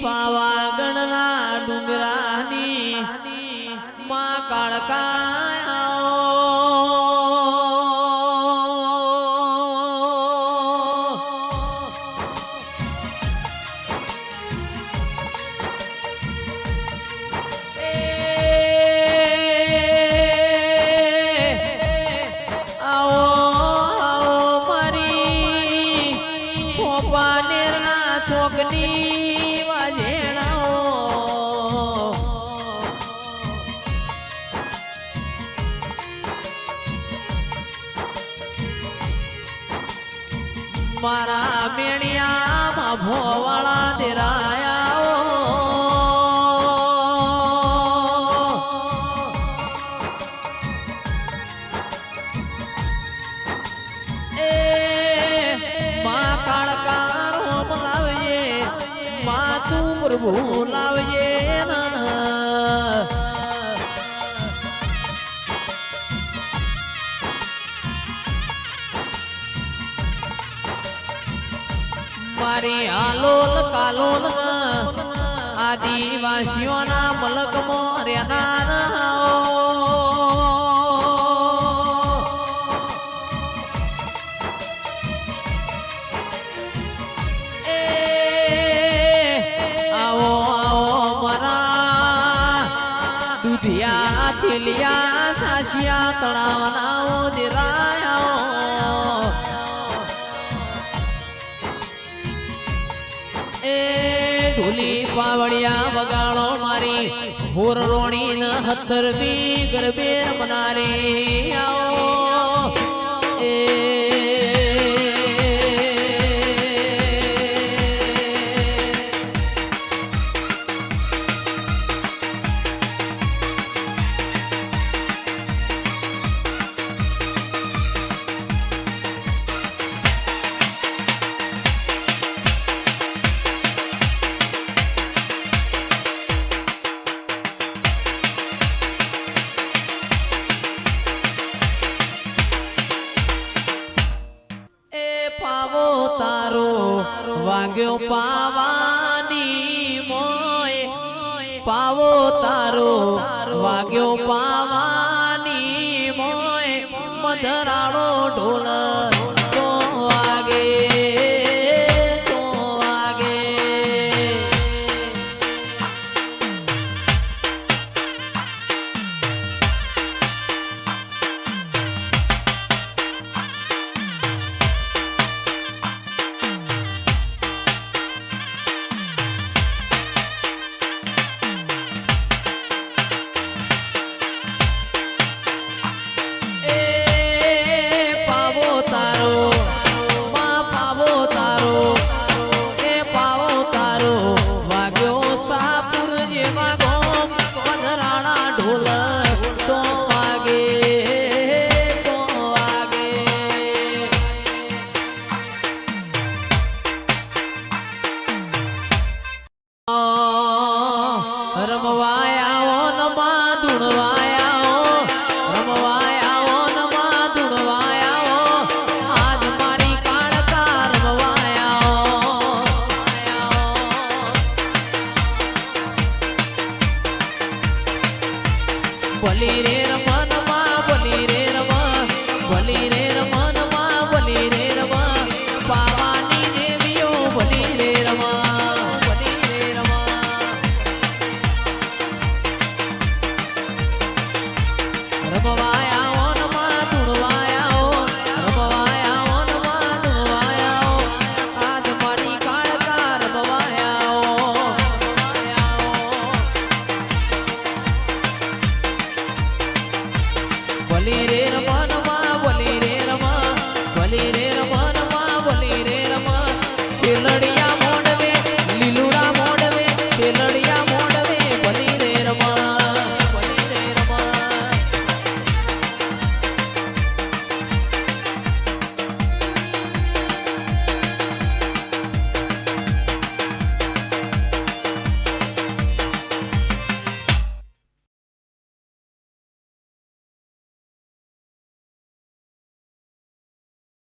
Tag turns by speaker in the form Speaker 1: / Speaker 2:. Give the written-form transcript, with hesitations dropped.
Speaker 1: પાવાગઢના ડુંગરાની માં કાળકા ચોકની વાજેણાઓ મારા મેણિયામાં ભોવાળા દેરાયાઓ એ મા કાળકારો મનાવજે મા તું પ્રભુ લાવજે મારી આલોલ કાલોલ આદિવાસીઓના મલક મોર્યાના આવો આવો મરા દુધિયા તેલિયા સાસિયા તળાવના દેરાયા એ ઢોલી પાવડિયા વગાડો મારી હોર રોણી ન હતરવી ગરબે રમનારી આવો એ વાગ્યો પાવાની મોય પાવો તારો વાગ્યો પાવાની મોય મધરાળો ઢોલ ચો વાગે ચો વાગે રમવાયાઓ નમા ધૂણવાયાઓ રમવાયાઓ નમા ધૂણવાયાઓ આજ મારી કાળકા રમવાયાઓ ભલી રે